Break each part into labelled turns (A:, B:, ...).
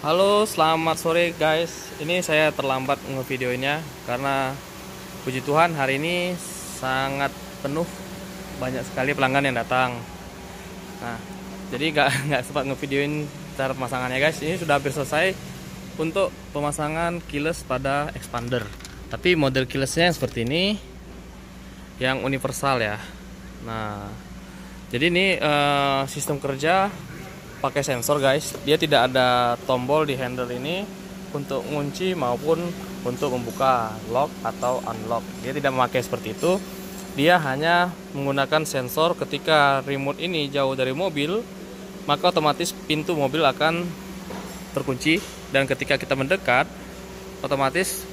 A: Halo, selamat sore guys. Ini saya terlambat ngevideonya karena puji Tuhan hari ini sangat penuh, banyak sekali pelanggan yang datang. Nah, jadi nggak sempat ngevideoin cara pemasangannya guys. Ini sudah hampir selesai untuk pemasangan keyless pada expander. Tapi model keylessnya yang seperti ini, yang universal ya. Nah, jadi ini sistem kerja pakai sensor guys. Dia tidak ada tombol di handle ini untuk ngunci maupun untuk membuka lock atau unlock. Dia tidak memakai seperti itu. Dia hanya menggunakan sensor. Ketika remote ini jauh dari mobil, maka otomatis pintu mobil akan terkunci, dan ketika kita mendekat, otomatis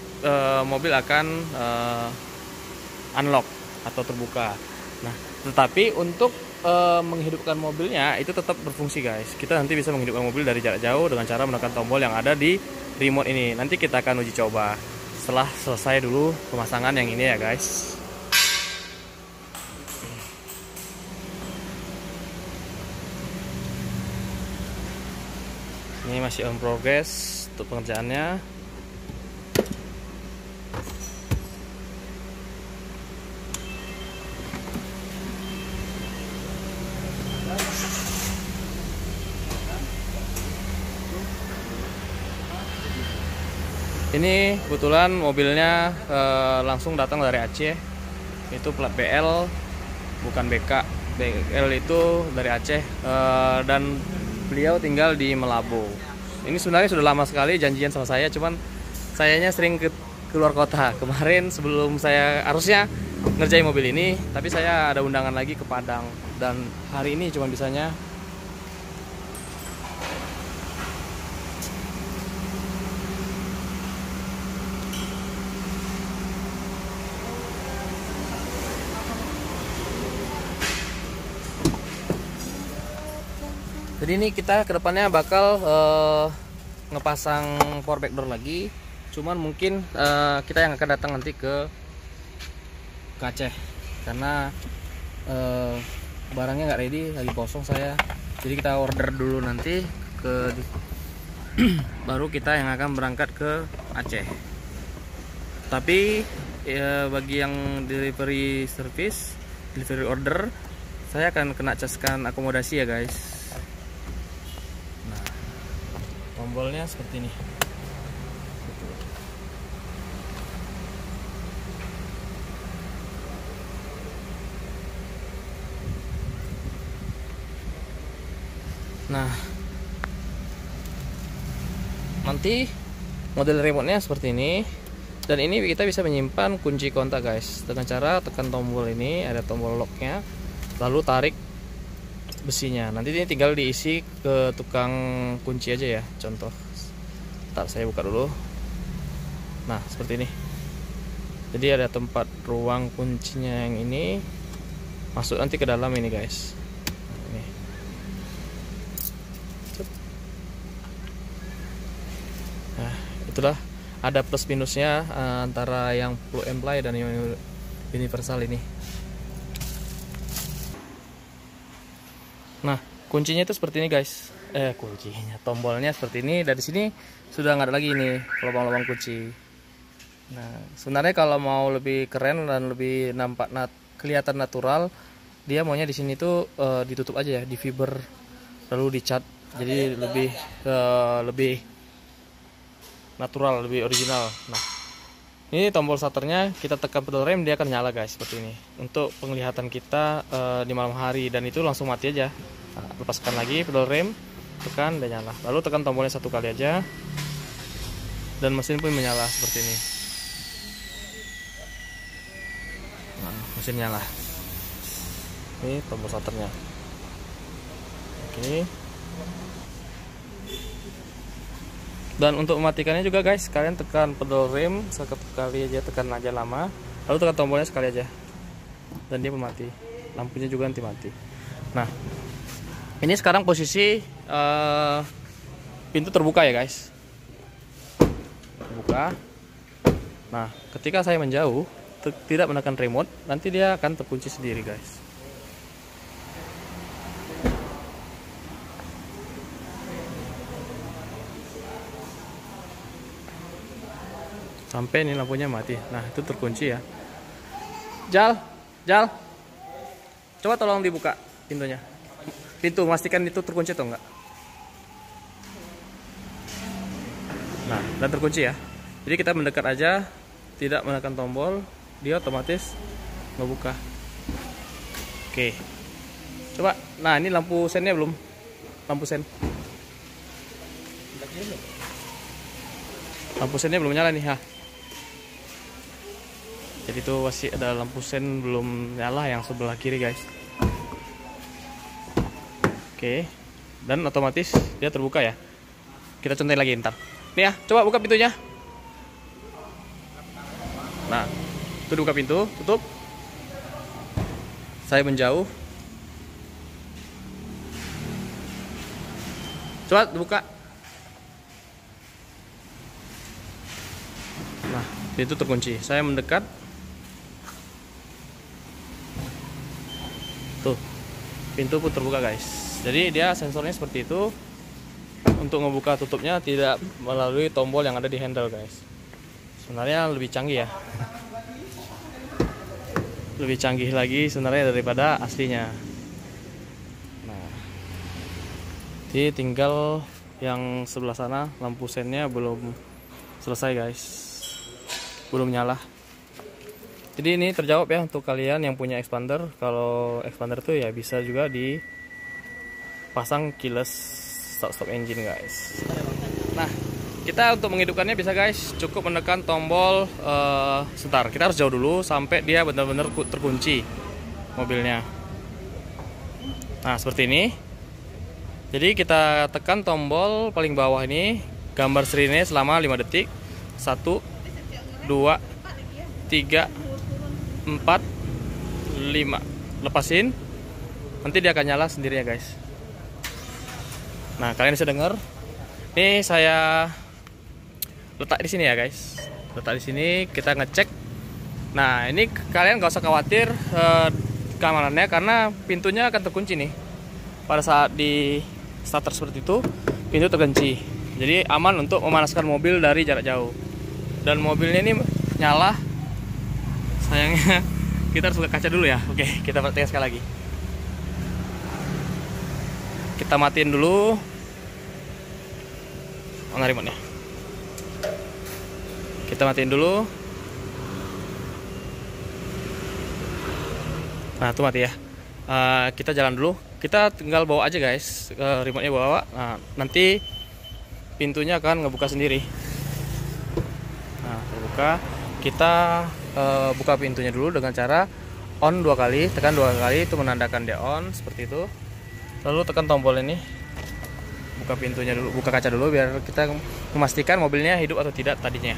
A: mobil akan unlock atau terbuka. Nah, tetapi untuk menghidupkan mobilnya itu tetap berfungsi guys. Kita nanti bisa menghidupkan mobil dari jarak jauh dengan cara menekan tombol yang ada di remote ini. Nanti kita akan uji coba setelah selesai dulu pemasangan yang ini ya guys. Ini masih on progress untuk pengerjaannya. Ini kebetulan mobilnya langsung datang dari Aceh. Itu plat BL, bukan BK. BL itu dari Aceh, dan beliau tinggal di Melabo. Ini sebenarnya sudah lama sekali janjian sama saya, cuman sayanya sering keluar kota. Kemarin sebelum saya harusnya ngerjain mobil ini, tapi saya ada undangan lagi ke Padang, dan hari ini cuma bisanya. Jadi ini kita kedepannya bakal ngepasang power back door lagi. Cuman mungkin kita yang akan datang nanti ke Aceh, karena barangnya nggak ready, lagi kosong saya. Jadi kita order dulu nanti ke baru kita yang akan berangkat ke Aceh. Tapi bagi yang delivery service, delivery order, saya akan kena caskan akomodasi ya guys. Tombolnya seperti ini. Nah, nanti model remote-nya seperti ini, dan ini kita bisa menyimpan kunci kontak guys dengan cara tekan tombol ini, ada tombol locknya, lalu tarik besinya. Nanti ini tinggal diisi ke tukang kunci aja ya. Contoh, ntar saya buka dulu. Nah, seperti ini. Jadi ada tempat ruang kuncinya yang ini, masuk nanti ke dalam ini guys. Ini. Nah, itulah ada plus minusnya antara yang plug and play dan yang universal ini. Nah, kuncinya itu seperti ini guys. Kuncinya, tombolnya seperti ini. Dari sini sudah nggak ada lagi ini lubang-lubang kunci. Nah, sebenarnya kalau mau lebih keren dan lebih nampak kelihatan natural, dia maunya di sini tuh ditutup aja ya, di fiber lalu dicat. Jadi lebih natural, lebih original. Nah, ini tombol starternya, kita tekan pedal rem dia akan nyala guys seperti ini. Untuk penglihatan kita di malam hari, dan itu langsung mati aja. Nah, lepaskan lagi pedal rem, tekan dan nyala. Lalu tekan tombolnya satu kali aja, dan mesin pun menyala seperti ini. Nah, mesin nyala. Ini tombol starternya. Oke. Dan untuk mematikannya juga guys, kalian tekan pedal rem satu kali aja, tekan aja lama, lalu tekan tombolnya sekali aja, dan dia mati. Lampunya juga nanti mati. Nah, ini sekarang posisi pintu terbuka ya guys, terbuka. Nah, ketika saya menjauh, tidak menekan remote, nanti dia akan terkunci sendiri guys. sampai ini lampunya mati. Nah, itu terkunci ya. Jal, coba tolong dibuka pintunya. Pintu, pastikan itu terkunci atau enggak. Nah, dan terkunci ya. Jadi kita mendekat aja, tidak menekan tombol, dia otomatis ngebuka. Oke. Coba, nah ini lampu sennya belum? Lampu sen. Lampu sennya belum nyala nih, ha. Jadi itu masih ada lampu sen belum nyala yang sebelah kiri, guys. Oke. Dan otomatis dia terbuka ya. Kita contohin lagi ntar. Nih ya, coba buka pintunya. Nah, itu dibuka pintu, tutup. Saya menjauh. Coba buka. Nah, itu terkunci. Saya mendekat. Tuh, pintu pun terbuka, guys. Jadi dia sensornya seperti itu. Untuk ngebuka tutupnya tidak melalui tombol yang ada di handle, guys. Sebenarnya lebih canggih ya. Lebih canggih lagi sebenarnya daripada aslinya. Nah, jadi tinggal yang sebelah sana lampu sennya belum selesai, guys. Belum nyala. Jadi ini terjawab ya untuk kalian yang punya expander. Kalau expander tuh ya bisa juga dipasang keyless stop engine, guys. Nah, kita untuk menghidupkannya bisa, guys, cukup menekan tombol sebentar. Kita harus jauh dulu sampai dia benar-benar terkunci mobilnya. Nah, seperti ini. Jadi kita tekan tombol paling bawah ini, gambar sirine selama 5 detik. 1 2 3 4 5. Lepasin. Nanti dia akan nyala sendirinya, guys. Nah, kalian bisa dengar. Ini saya letak di sini ya, guys. Letak di sini, kita ngecek. Nah, ini kalian nggak usah khawatir keamanannya karena pintunya akan terkunci nih. Pada saat di starter seperti itu, pintu terkunci. Jadi aman untuk memanaskan mobil dari jarak jauh. Dan mobilnya ini nyala. Sayangnya kita harus buka kaca dulu ya. Oke, kita praktekkan sekali lagi. Kita matiin dulu. Mana remote-nya? Kita matiin dulu. Nah, itu mati ya. Kita jalan dulu. Kita tinggal bawa aja, guys. Remote-nya bawa. Nah, nanti pintunya akan ngebuka sendiri. Nah, terbuka. Kita buka pintunya dulu dengan cara on 2 kali. Tekan 2 kali itu menandakan dia on seperti itu. Lalu tekan tombol ini, buka pintunya dulu, buka kaca dulu biar kita memastikan mobilnya hidup atau tidak tadinya.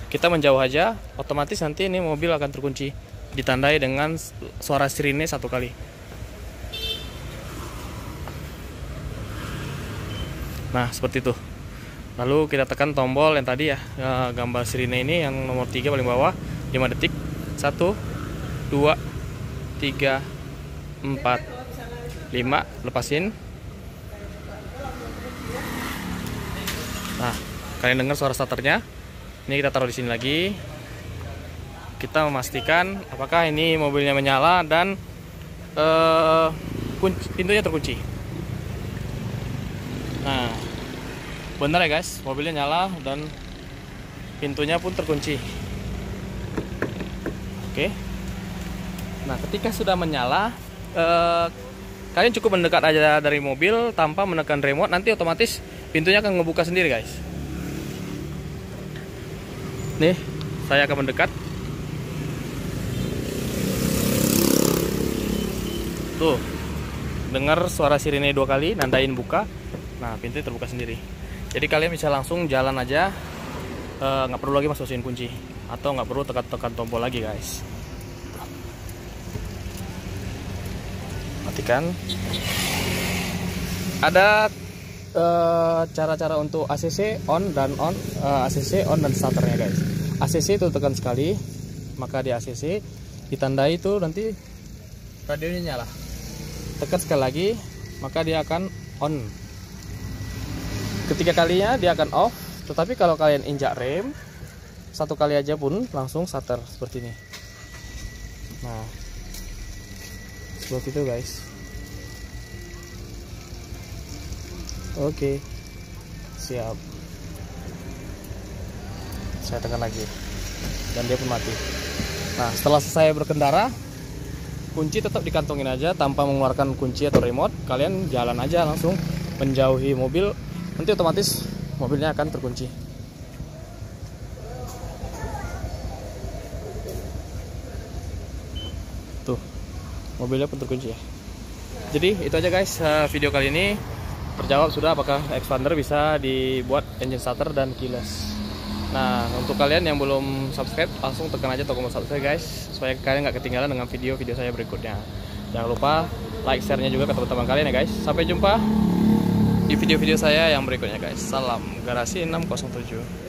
A: Kita menjauh aja, otomatis nanti ini mobil akan terkunci, ditandai dengan suara sirine 1 kali. Nah, seperti itu. Lalu kita tekan tombol yang tadi ya, gambar sirine ini yang nomor 3 paling bawah, 5 detik. 1 2 3 4 5, lepasin. Nah, kalian dengar suara starternya. Ini kita taruh di sini lagi. Kita memastikan apakah ini mobilnya menyala dan pintunya terkunci. Nah, benar ya, guys, mobilnya nyala dan pintunya pun terkunci. Oke. Nah, ketika sudah menyala, kalian cukup mendekat aja dari mobil tanpa menekan remote, nanti otomatis pintunya akan ngebuka sendiri, guys. Nih, saya akan mendekat. Tuh, dengar suara sirine 2 kali, nandain buka. Nah, pintu terbuka sendiri. Jadi kalian bisa langsung jalan aja, nggak perlu lagi masukin kunci atau nggak perlu tekan tombol lagi, guys. Matikan. Ada cara-cara untuk ACC on dan on, ACC on dan starternya, guys. ACC itu tekan sekali, maka di ACC ditandai itu nanti radionya nyala. Tekan sekali lagi, maka dia akan on. Ketiga kalinya dia akan off, Tetapi kalau kalian injak rem, satu kali aja pun langsung starter seperti ini. Nah, seperti itu guys. Oke, siap. Saya tekan lagi dan dia pun mati. Nah, setelah selesai berkendara, kunci tetap dikantongin aja tanpa mengeluarkan kunci atau remote. Kalian jalan aja langsung menjauhi mobil, nanti otomatis mobilnya akan terkunci. Tuh, mobilnya pun terkunci ya. Jadi itu aja guys, video kali ini terjawab sudah apakah expander bisa dibuat engine starter dan keyless. Nah, untuk kalian yang belum subscribe, langsung tekan aja tombol subscribe guys, supaya kalian nggak ketinggalan dengan video-video saya berikutnya. Jangan lupa like, share-nya juga ke teman-teman kalian ya guys. Sampai jumpa di video-video saya yang berikutnya guys. Salam Garasi 607.